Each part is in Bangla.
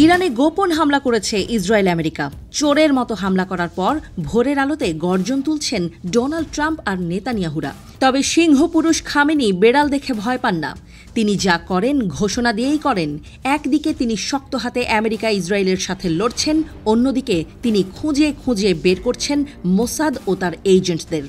ইরানে গোপন হামলা করেছে ইসরায়েল আমেরিকা। চোরের মতো হামলা করার পর ভোরের আলোতে গর্জন তুলছেন ডোনাল্ড ট্রাম্প আর নেতানিয়াহুরা। তবে সিংহপুরুষ খামেনি বেড়াল দেখে ভয় পান না। তিনি যা করেন ঘোষণা দিয়েই করেন। একদিকে তিনি শক্ত হাতে আমেরিকা ইসরায়েলের সাথে লড়ছেন, অন্যদিকে তিনি খুঁজে খুঁজে বের করছেন মোসাদ ও তার এজেন্টদের।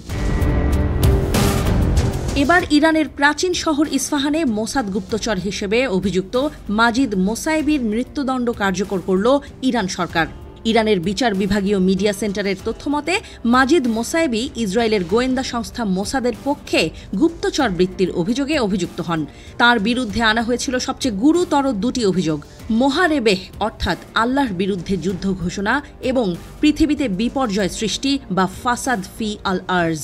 এবার ইরানের প্রাচীন শহর ইস্পাহানে মোসাদ গুপ্তচর হিসেবে অভিযুক্ত মাজিদ মোসায়েবির মৃত্যুদণ্ড কার্যকর করল ইরান সরকার। ইরানের বিচার বিভাগীয় মিডিয়া সেন্টারের তথ্যমতে মাজিদ মোসায়েবি ইসরায়েলের গোয়েন্দা সংস্থা মোসাদের পক্ষে গুপ্তচর বৃত্তির অভিযোগে অভিযুক্ত হন। তার বিরুদ্ধে আনা হয়েছিল সবচেয়ে গুরুতর দুটি অভিযোগ: মোহারেবেহ অর্থাৎ আল্লাহর বিরুদ্ধে যুদ্ধ ঘোষণা এবং পৃথিবীতে বিপর্যয় সৃষ্টি বা ফাসাদ ফি আল আর্জ।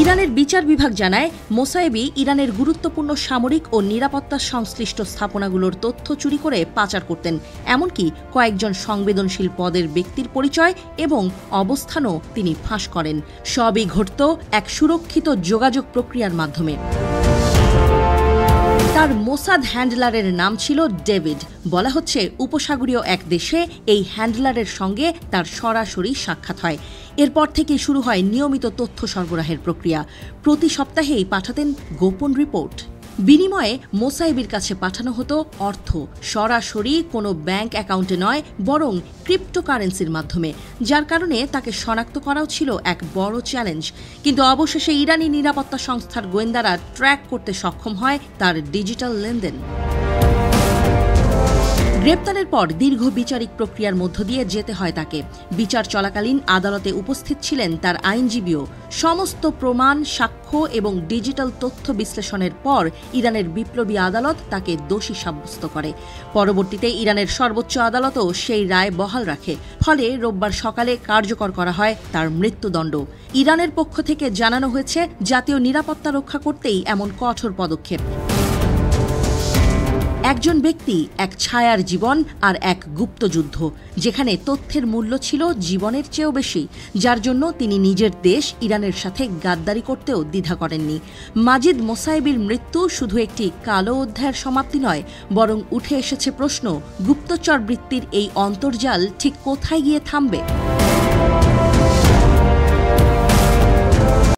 ইরানের বিচার বিভাগ জানায়, মোসায়েবি ইরানের গুরুত্বপূর্ণ সামরিক ও নিরাপত্তা সংশ্লিষ্ট স্থাপনাগুলোর তথ্য চুরি করে পাচার করতেন। এমনকি কয়েকজন সংবেদনশীল পদের ব্যক্তির পরিচয় এবং অবস্থানও তিনি ফাঁস করেন। সবই ঘটত এক সুরক্ষিত যোগাযোগ প্রক্রিয়ার মাধ্যমে। তার মোসাদ হ্যান্ডলারের নাম ছিল ডেভিড। বলা হচ্ছে উপসাগরীয় এক দেশে এই হ্যান্ডলারের সঙ্গে তার সরাসরি সাক্ষাৎ হয়। এরপর থেকে শুরু হয় নিয়মিত তথ্য সরবরাহের প্রক্রিয়া। প্রতি সপ্তাহেই পাঠাতেন গোপন রিপোর্ট। বিনিময়ে মোসায়েবির কাছে পাঠানো হতো অর্থ সরাসরি কোনো ব্যাংক অ্যাকাউন্টে নয়, বরং ক্রিপ্টোকারেন্সির মাধ্যমে, যার কারণে তাকে শনাক্ত করাও ছিল এক বড় চ্যালেঞ্জ। কিন্তু অবশেষে ইরানি নিরাপত্তা সংস্থার গোয়েন্দারা ট্র্যাক করতে সক্ষম হয় তার ডিজিটাল লেনদেন। গ্রেপ্তারের পর দীর্ঘ বিচারিক প্রক্রিয়ার মধ্য দিয়ে যেতে হয় তাকে। বিচার চলাকালীন আদালতে উপস্থিত ছিলেন তার আইনজীবীও। সমস্ত প্রমাণ, সাক্ষ্য এবং ডিজিটাল তথ্য বিশ্লেষণের পর ইরানের বিপ্লবী আদালত তাকে দোষী সাব্যস্ত করে। পরবর্তীতে ইরানের সর্বোচ্চ আদালতও সেই রায় বহাল রাখে। ফলে রোববার সকালে কার্যকর করা হয় তার মৃত্যুদণ্ড। ইরানের পক্ষ থেকে জানানো হয়েছে, জাতীয় নিরাপত্তা রক্ষা করতেই এমন কঠোর পদক্ষেপ। একজন ব্যক্তি, এক ছায়ার জীবন আর এক গুপ্তযুদ্ধ, যেখানে তথ্যের মূল্য ছিল জীবনের চেয়েও বেশি, যার জন্য তিনি নিজের দেশ ইরানের সাথে গাদ্দারি করতেও দ্বিধা করেননি। মাজিদ মোসায়েবির মৃত্যু শুধু একটি কালো অধ্যায়ের সমাপ্তি নয়, বরং উঠে এসেছে প্রশ্ন, গুপ্তচর বৃত্তির এই অন্তর্জাল ঠিক কোথায় গিয়ে থামবে?